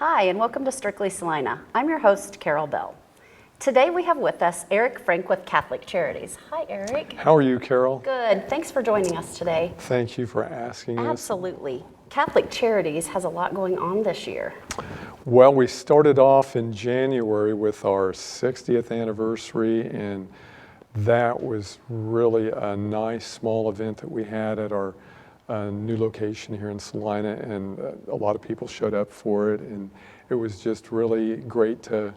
Hi, and welcome to Strictly Salina. I'm your host, Carol Bell. Today we have with us Eric Frank with Catholic Charities. Hi, Eric. How are you, Carol? Good. Thanks for joining us today. Thank you for asking us. Absolutely. Catholic Charities has a lot going on this year. Well, we started off in January with our 60th anniversary, and that was really a nice small event that we had at our new location here in Salina, and a lot of people showed up for it, and it was just really great to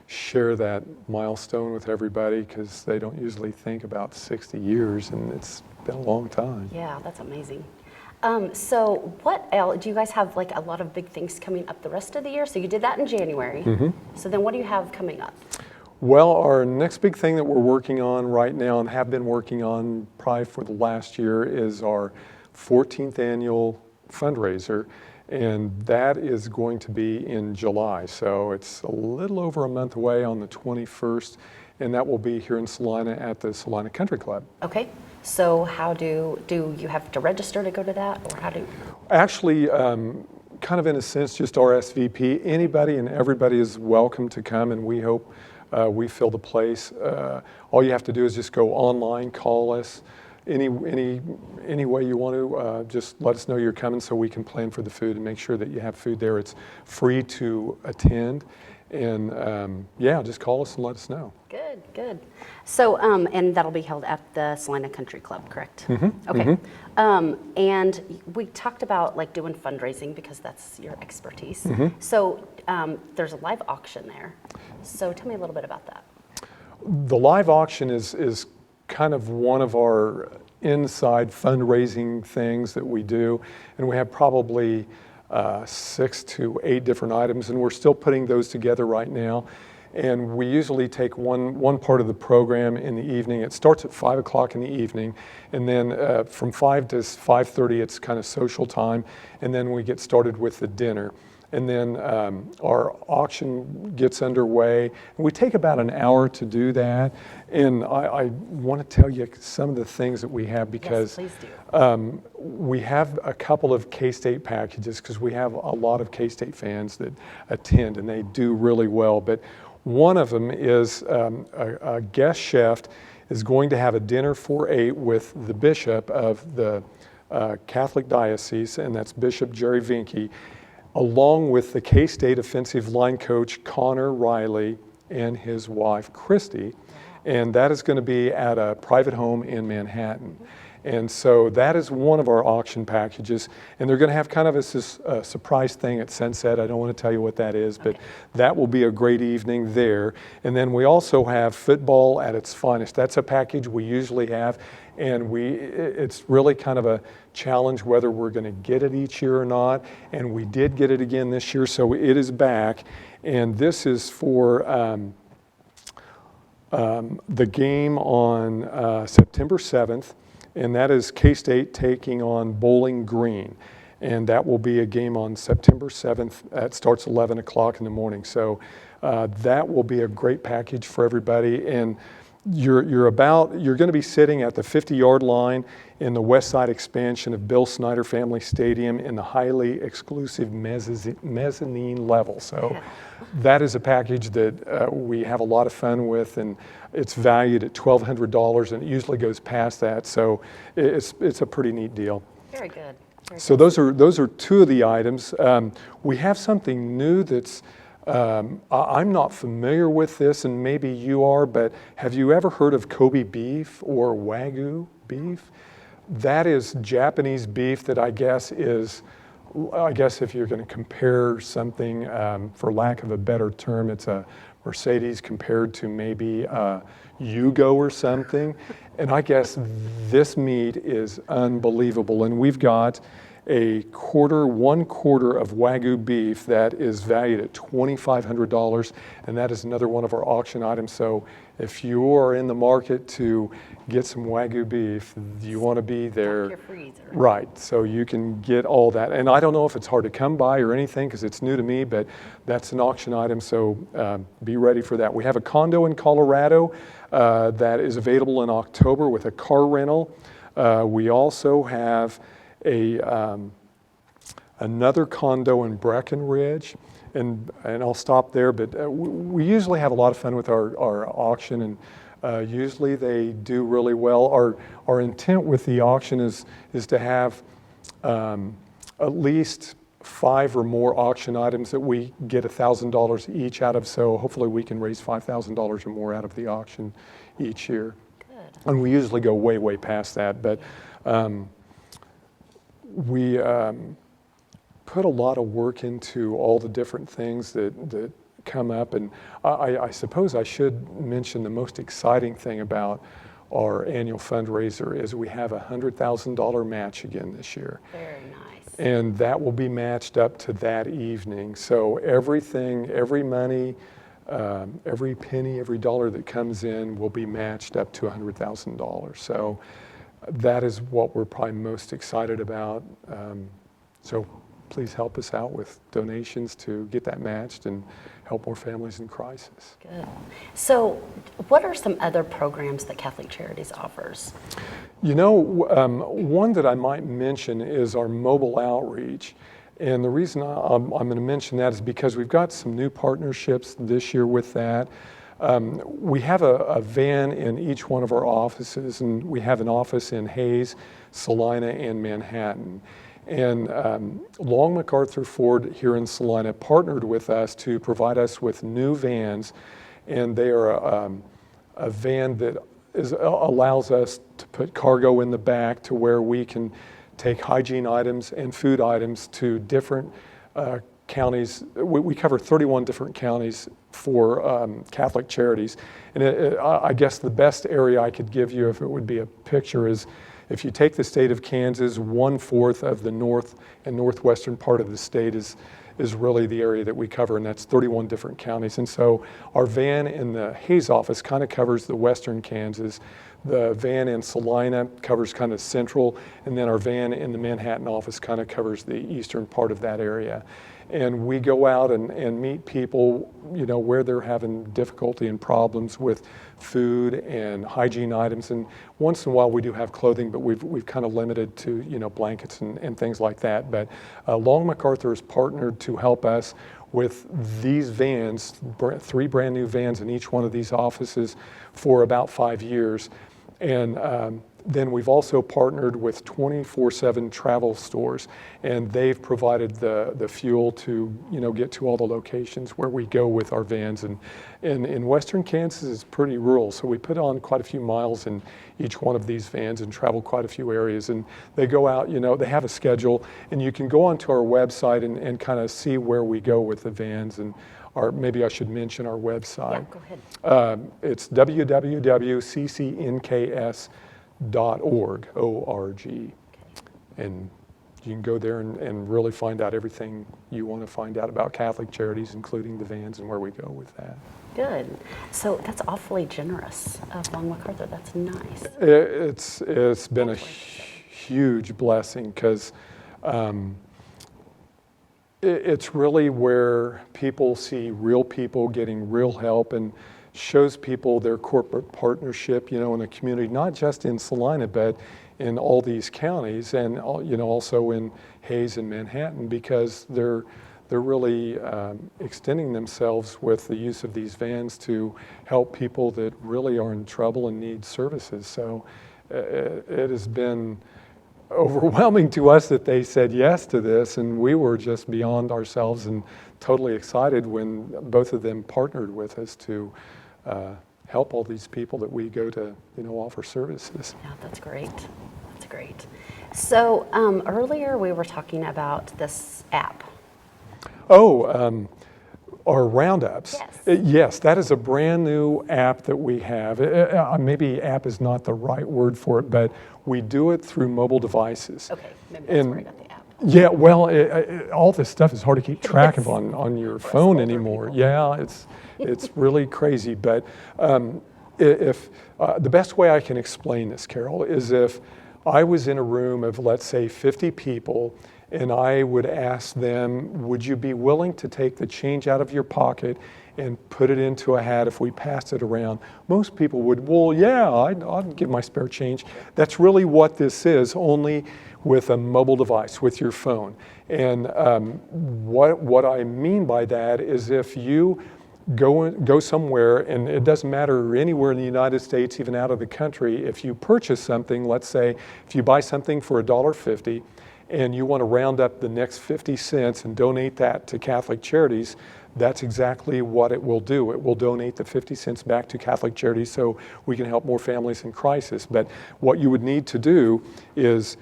share that milestone with everybody because they don't usually think about 60 years, and it's been a long time. Yeah, that's amazing. So what else, do you guys have like a lot of big things coming up the rest of the year? So you did that in January. Mm-hmm. So then what do you have coming up? Well, our next big thing that we're working on right now and have been working on probably for the last year is our 14th annual fundraiser, and that is going to be in July. So it's a little over a month away on the 21st, and that will be here in Salina at the Salina Country Club. Okay. So how do you have to register to go to that, or how do? Actually, kind of in a sense, just RSVP. Anybody and everybody is welcome to come, and we hope we fill the place. All you have to do is just go online, call us. Any way you want to, just let us know you're coming so we can plan for the food and make sure that you have food there. It's free to attend, and yeah, just call us and let us know. Good, good. So, and that'll be held at the Salina Country Club, correct? Mm-hmm. Okay. Mm-hmm. And we talked about like doing fundraising because that's your expertise. Mm-hmm. So there's a live auction there. So tell me a little bit about that. The live auction is kind of one of our inside fundraising things that we do, and we have probably 6 to 8 different items, and we're still putting those together right now. And we usually take one part of the program in the evening. It starts at 5 o'clock in the evening, and then from 5 to 5:30 it's kind of social time, and then we get started with the dinner. And then our auction gets underway. We take about an hour to do that. And I want to tell you some of the things that we have because yes, please do. We have a couple of K-State packages because we have a lot of K-State fans that attend, and they do really well. But one of them is a guest chef is going to have a dinner for 8 with the bishop of the Catholic Diocese, and that's Bishop Jerry Vinke, along with the K-State offensive line coach Connor Riley and his wife Christy, and that is going to be at a private home in Manhattan. And so that is one of our auction packages, and they're going to have kind of a surprise thing at sunset. I don't want to tell you what that is, but that will be a great evening there. And then we also have football at its finest. That's a package we usually have, and it's really kind of a challenge whether we're going to get it each year or not. And we did get it again this year, so it is back. And this is for the game on September 7th. And that is K-State taking on Bowling Green. And that will be a game on September 7th. It starts 11 o'clock in the morning. So that will be a great package for everybody. And you're going to be sitting at the 50-yard line in the West Side expansion of Bill Snyder Family Stadium in the highly exclusive mezzanine level. So that is a package that we have a lot of fun with, and it's valued at $1,200, and it usually goes past that. So it's a pretty neat deal. Very good. So those are 2 of the items. We have something new that's I'm not familiar with this, and maybe you are, but have you ever heard of Kobe beef or Wagyu beef? That is Japanese beef that I guess if you're going to compare something, for lack of a better term, it's a Mercedes compared to maybe a Yugo or something. And I guess this meat is unbelievable. And we've got one quarter of Wagyu beef that is valued at $2,500, and that is another one of our auction items. So if you are in the market to get some Wagyu beef, you want to be there. Your freezer. Right, so you can get all that. And I don't know if it's hard to come by or anything because it's new to me, but that's an auction item, so be ready for that. We have a condo in Colorado that is available in October with a car rental. We also have a another condo in Breckenridge, and I'll stop there, but we usually have a lot of fun with our auction, and usually they do really well. Our intent with the auction is to have at least 5 or more auction items that we get $1,000 each out of, so hopefully we can raise $5,000 or more out of the auction each year. Good. And we usually go way, way past that, but we put a lot of work into all the different things that come up, and I suppose I should mention the most exciting thing about our annual fundraiser is we have a $100,000 match again this year. Very nice. And that will be matched up to that evening. So everything, every money, every penny, every dollar that comes in will be matched up to $100,000. So that is what we're probably most excited about. So please help us out with donations to get that matched and help more families in crisis. Good. So what are some other programs that Catholic Charities offers? You know, one that I might mention is our mobile outreach. And the reason I'm going to mention that is because we've got some new partnerships this year with that. We have a van in each one of our offices, and we have an office in Hayes, Salina, and Manhattan. And Long MacArthur Ford here in Salina partnered with us to provide us with new vans, and they are a van that allows us to put cargo in the back to where we can take hygiene items and food items to different counties. We cover 31 different counties for Catholic Charities. And I guess the best area I could give you, if it would be a picture, is if you take the state of Kansas, 1/4 of the north and northwestern part of the state is really the area that we cover, and that's 31 different counties. And so our van in the Hayes office kind of covers the western Kansas. The van in Salina covers kind of central, and then our van in the Manhattan office kind of covers the eastern part of that area. And we go out and meet people, you know, where they're having difficulty and problems with food and hygiene items. And once in a while we do have clothing, but we've kind of limited to, you know, blankets and things like that. But Long MacArthur has partnered to help us with these vans, 3 brand new vans in each one of these offices for about 5 years. And then we've also partnered with 24/7 travel stores, and they've provided the fuel to, you know, get to all the locations where we go with our vans. And in western Kansas is pretty rural, so we put on quite a few miles in each one of these vans and travel quite a few areas. And they go out, you know, they have a schedule, and you can go onto our website and kind of see where we go with the vans. And maybe I should mention our website. Yeah, go ahead. It's www.ccnks.org, O-R-G. And you can go there and really find out everything you want to find out about Catholic Charities, including the vans and where we go with that. Good. So that's awfully generous of Long MacArthur. That's nice. It's been a huge blessing, because it's really where people see real people getting real help, and shows people their corporate partnership, you know, in a community, not just in Salina, but in all these counties, and, you know, also in Hayes and Manhattan, because they're really extending themselves with the use of these vans to help people that really are in trouble and need services. So it has been overwhelming to us that they said yes to this, and we were just beyond ourselves and totally excited when both of them partnered with us to help all these people that we go to, you know, offer services. Yeah, that's great. That's great. So earlier we were talking about this app. Oh, our roundups. Yes. Yes, that is a brand new app that we have. Maybe app is not the right word for it, but we do it through mobile devices. Okay, maybe that's where I got the app. Yeah, well, all this stuff is hard to keep track of on your phone anymore. People. Yeah, it's really crazy. But if the best way I can explain this, Carol, is if I was in a room of, let's say, 50 people, and I would ask them, would you be willing to take the change out of your pocket and put it into a hat if we passed it around? Most people would, well, yeah, I'd give my spare change. That's really what this is, only with a mobile device, with your phone. And what I mean by that is if you go somewhere, and it doesn't matter anywhere in the United States, even out of the country, if you purchase something, let's say if you buy something for $1.50 and you want to round up the next 50 cents and donate that to Catholic Charities, that's exactly what it will do. It will donate the 50 cents back to Catholic Charities so we can help more families in crisis. But what you would need to do is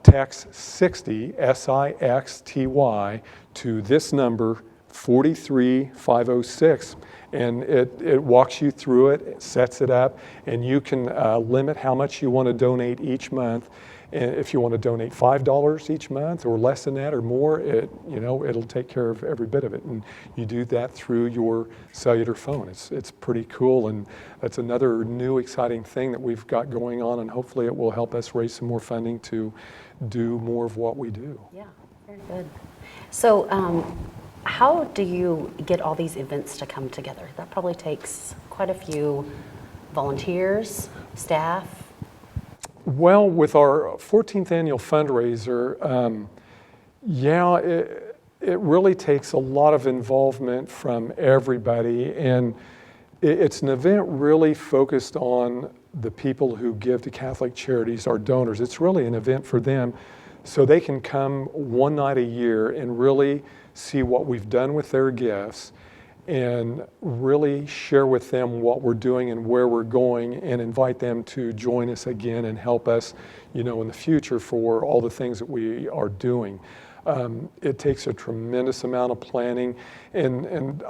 text 60, SIXTY, to this number, 43506, and it walks you through it, it sets it up, and you can limit how much you want to donate each month. And if you want to donate $5 each month or less than that or more, it'll take care of every bit of it. And you do that through your cellular phone. It's pretty cool, and that's another new exciting thing that we've got going on, and hopefully it will help us raise some more funding to do more of what we do. Yeah, very good. So how do you get all these events to come together? That probably takes quite a few volunteers, staff. Well, with our 14th annual fundraiser, it really takes a lot of involvement from everybody, and it's an event really focused on the people who give to Catholic Charities, our donors. It's really an event for them so they can come one night a year and really see what we've done with their gifts and really share with them what we're doing and where we're going, and invite them to join us again and help us, in the future for all the things that we are doing. It takes a tremendous amount of planning, and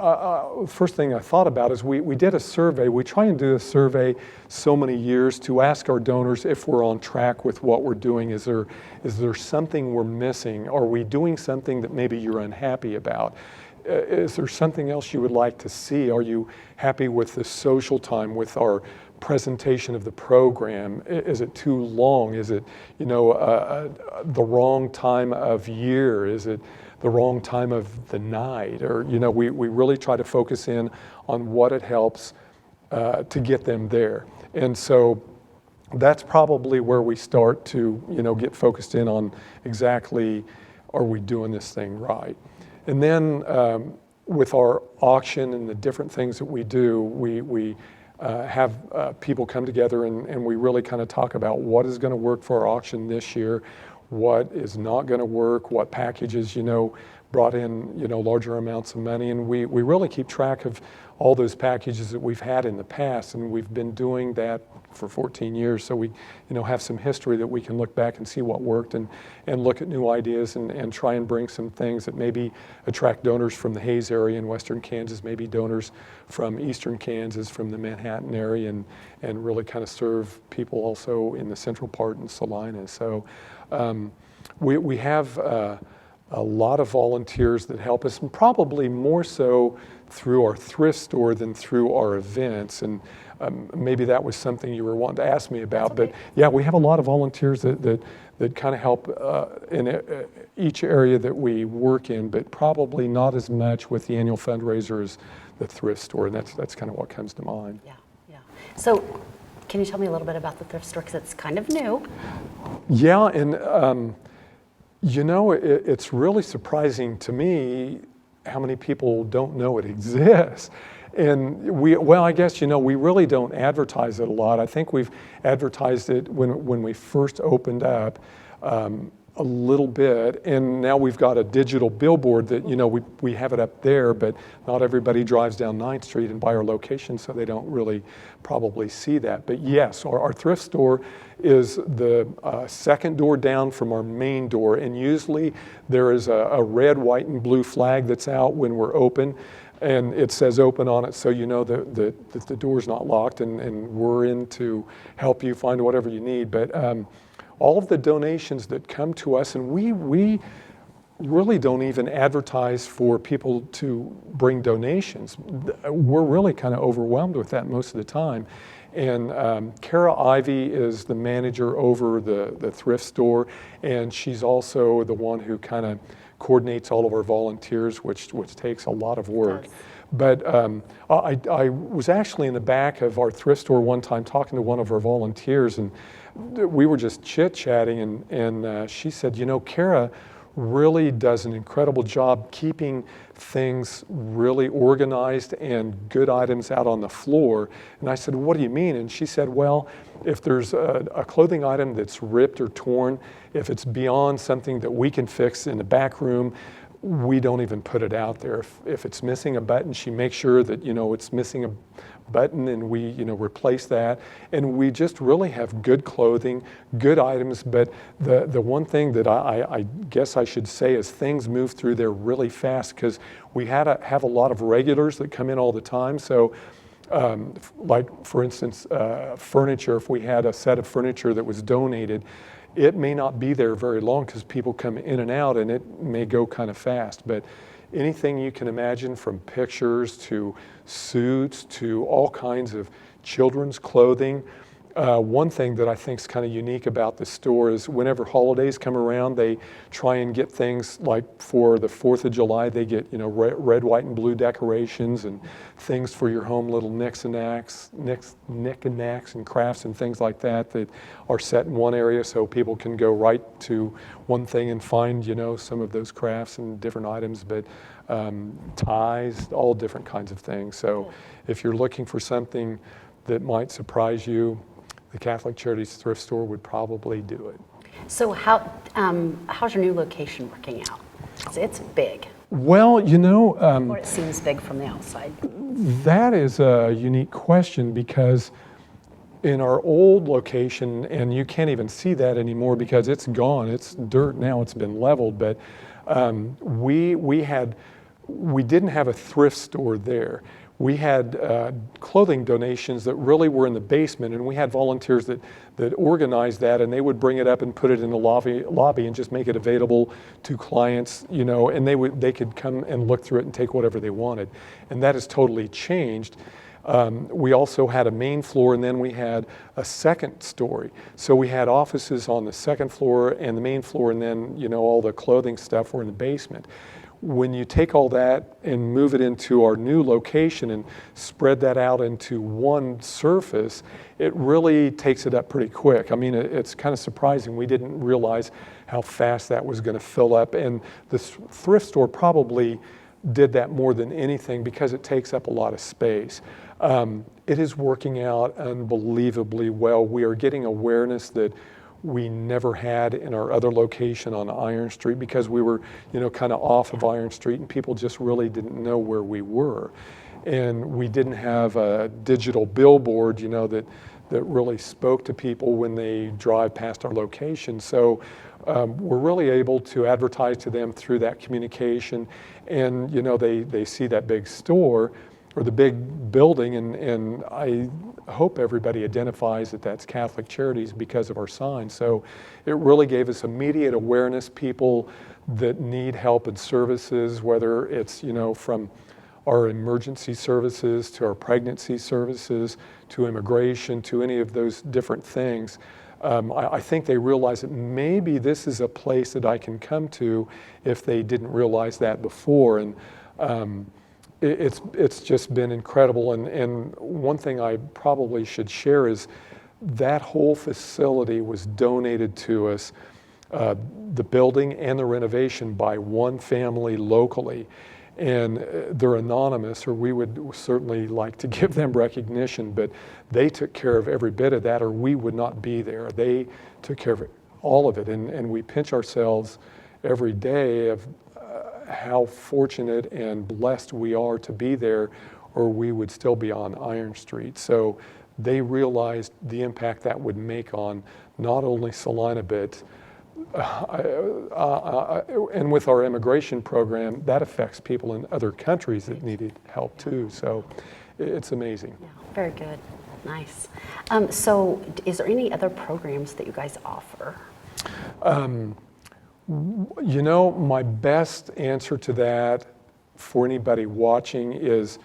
first thing I thought about is we did a survey. We try and do a survey so many years to ask our donors if we're on track with what we're doing. Is there something we're missing? Are we doing something that maybe you're unhappy about? Is there something else you would like to see? Are you happy with the social time, with our presentation of the program? Is it too long? Is it, the wrong time of year? Is it the wrong time of the night? Or, we really try to focus in on what it helps to get them there. And so that's probably where we start to, get focused in on exactly, are we doing this thing right? And then with our auction and the different things that we do, we have people come together and we really kind of talk about what is going to work for our auction this year, what is not going to work, what packages, brought in, larger amounts of money. And we really keep track of all those packages that we've had in the past, and we've been doing that for 14 years. So we, have some history that we can look back and see what worked, and look at new ideas and try and bring some things that maybe attract donors from the Hayes area in western Kansas, maybe donors from eastern Kansas, from the Manhattan area, and really kind of serve people also in the central part in Salina. So we have a lot of volunteers that help us, and probably more so through our thrift store than through our events. And maybe that was something you were wanting to ask me about. Okay. But yeah, we have a lot of volunteers that kind of help in each area that we work in, but probably not as much with the annual fundraiser as the thrift store. And that's kind of what comes to mind. Yeah. So can you tell me a little bit about the thrift store, because it's kind of new? Yeah, and it's really surprising to me how many people don't know it exists. And we really don't advertise it a lot. I think we've advertised it when we first opened up a little bit, and now we've got a digital billboard that, we have it up there, but not everybody drives down 9th Street and by our location, so they don't really probably see that. But yes, our thrift store is the second door down from our main door, and usually there is a red, white, and blue flag that's out when we're open, and it says open on it, so that the door's not locked, and we're in to help you find whatever you need. But all of the donations that come to us, and we really don't even advertise for people to bring donations. We're really kind of overwhelmed with that most of the time. And Kara Ivy is the manager over the thrift store, and she's also the one who kind of coordinates all of our volunteers, which takes a lot of work. It does. But I was actually in the back of our thrift store one time talking to one of our volunteers, and we were just chit-chatting, and she said, you know, Kara really does an incredible job keeping things really organized and good items out on the floor. And I said, what do you mean? And she said, well, if there's a clothing item that's ripped or torn, if it's beyond something that we can fix in the back room, we don't even put it out there. If it's missing a button, she makes sure that, you know, it's missing a button, and we, you know, replace that. And we just really have good clothing, good items. But the one thing that I guess I should say is things move through there really fast, because we have a lot of regulars that come in all the time. So like, for instance, furniture, if we had a set of furniture that was donated, it may not be there very long because people come in and out, and it may go kind of fast. But anything you can imagine, from pictures to suits to all kinds of children's clothing. One thing that I think is kind of unique about the store is whenever holidays come around, they try and get things like for the 4th of July, they get, you know, red, white, and blue decorations and things for your home, little knicks and knacks and crafts and things like that that are set in one area, so people can go right to one thing and find, you know, some of those crafts and different items, but ties, all different kinds of things. So if you're looking for something that might surprise you, the Catholic Charities Thrift Store would probably do it. So how's your new location working out? It's big. Well, you know, Or it seems big from the outside. that is a unique question, because in our old location, and you can't even see that anymore because it's gone, it's dirt now, it's been leveled, but we didn't have a thrift store there. We had clothing donations that really were in the basement, and we had volunteers that organized that, and they would bring it up and put it in the lobby and just make it available to clients, you know, and they could come and look through it and take whatever they wanted. And that has totally changed. We also had a main floor, and then we had a second story. So we had offices on the second floor and the main floor, and then, you know, all the clothing stuff were in the basement. When you take all that and move it into our new location and spread that out into one surface, it really takes it up pretty quick. I mean, it's kind of surprising. We didn't realize how fast that was going to fill up. And the thrift store probably did that more than anything because it takes up a lot of space. It is working out unbelievably well. We are getting awareness that we never had in our other location on Iron Street, because we were, you know, kind of off of Iron Street, and people just really didn't know where we were. And we didn't have a digital billboard, you know, that really spoke to people when they drive past our location. So we're really able to advertise to them through that communication. And, you know, they see that big store or the big building, and I hope everybody identifies that that's Catholic Charities because of our sign. So it really gave us immediate awareness. People that need help and services, whether it's, you know, from our emergency services to our pregnancy services to immigration to any of those different things, I think they realize that maybe this is a place that I can come to if they didn't realize that before. And it's just been incredible. And one thing I probably should share is that whole facility was donated to us, the building and the renovation, by one family locally. And they're anonymous, or we would certainly like to give them recognition, but they took care of every bit of that, or we would not be there. They took care of all of it. And we pinch ourselves every day of how fortunate and blessed we are to be there, or we would still be on Iron Street. So they realized the impact that would make on not only Salina, but and with our immigration program, that affects people in other countries that needed help too. So it's amazing. Yeah, very good. Nice. So is there any other programs that you guys offer? You know, my best answer to that for anybody watching is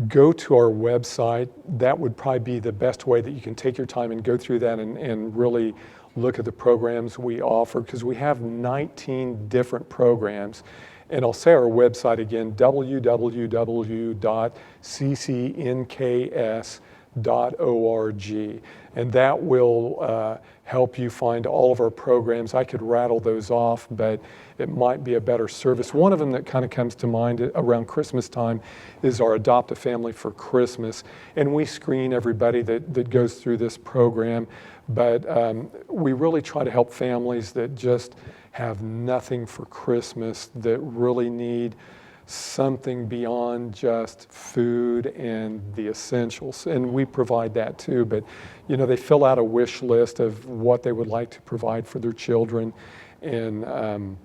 go to our website. That would probably be the best way that you can take your time and go through that and really look at the programs we offer, because we have 19 different programs. And I'll say our website again, www.ccnks.org. And that will help you find all of our programs. I could rattle those off, but it might be a better service. One of them that kind of comes to mind around Christmas time is our Adopt a Family for Christmas. And we screen everybody that goes through this program. But we really try to help families that just have nothing for Christmas, that really need something beyond just food and the essentials. And we provide that too. But, you know, they fill out a wish list of what they would like to provide for their children. And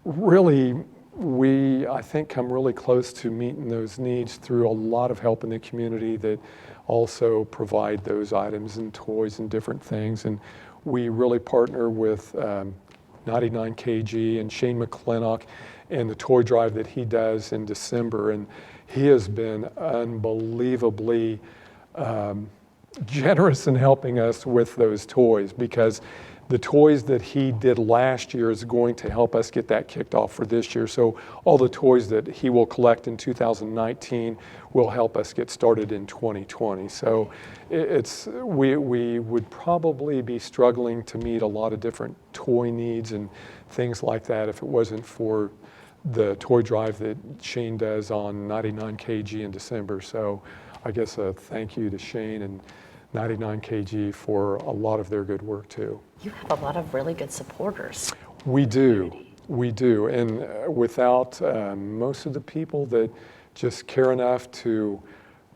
really, we, I think, come really close to meeting those needs through a lot of help in the community that also provide those items and toys and different things. And we really partner with 99 kg and Shane McClintock and the toy drive that he does in December. And he has been unbelievably generous in helping us with those toys, because the toys that he did last year is going to help us get that kicked off for this year. So all the toys that he will collect in 2019 will help us get started in 2020. So we would probably be struggling to meet a lot of different toy needs and things like that if it wasn't for the toy drive that Shane does on 99 kg in December. So I guess a thank you to Shane and 99 kg for a lot of their good work too. You have a lot of really good supporters. We do, and without most of the people that just care enough to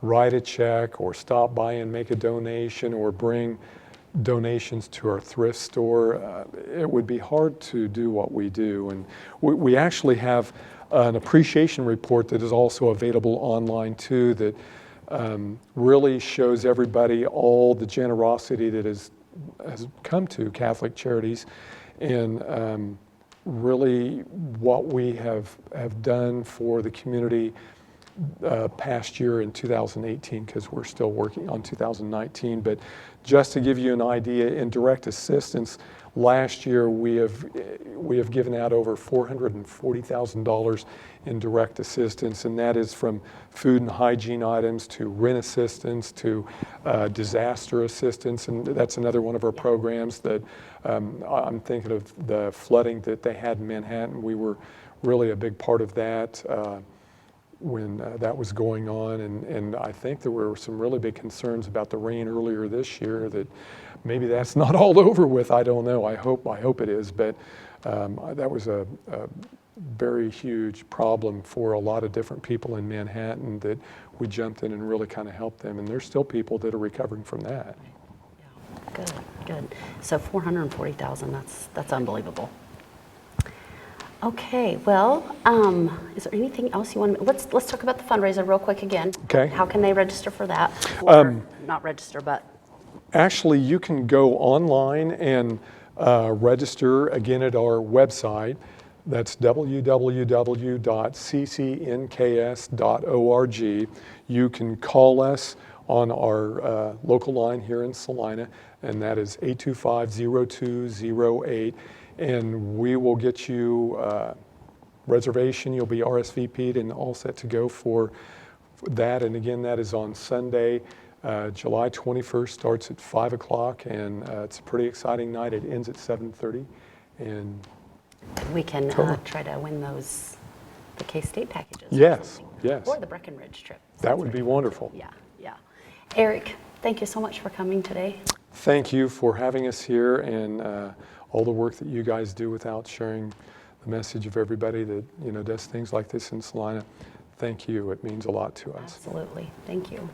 write a check or stop by and make a donation or bring donations to our thrift store, it would be hard to do what we do. And we actually have an appreciation report that is also available online too, that really shows everybody all the generosity that has come to Catholic Charities, and really what we have done for the community past year in 2018, because we're still working on 2019. But just to give you an idea, in direct assistance, last year we have given out over $440,000 in direct assistance, and that is from food and hygiene items to rent assistance to disaster assistance. And that's another one of our programs that I'm thinking of, the flooding that they had in Manhattan. We were really a big part of that when that was going on. And I think there were some really big concerns about the rain earlier this year, that maybe that's not all over with. I don't know. I hope it is. But that was a very huge problem for a lot of different people in Manhattan, that we jumped in and really kind of helped them. And there's still people that are recovering from that. Yeah. Good. So 440,000, that's unbelievable. Okay, well, is there anything else you want to, let's talk about the fundraiser real quick again. Okay. How can they register for that? Or not register, but. Actually, you can go online and register again at our website. That's www.ccnks.org. You can call us on our local line here in Salina, and that is 825-0208. And we will get you reservation. You'll be RSVP'd and all set to go for that. And again, that is on Sunday, July 21st, starts at 5 o'clock, and it's a pretty exciting night. It ends at 7:30. And we can try to win those, the K-State packages. Yes. Or the Breckenridge trip. That would be wonderful. Yeah. Eric, thank you so much for coming today. Thank you for having us here, and all the work that you guys do without sharing the message of everybody that does things like this in Salina. Thank you. It means a lot to us. Absolutely. Thank you.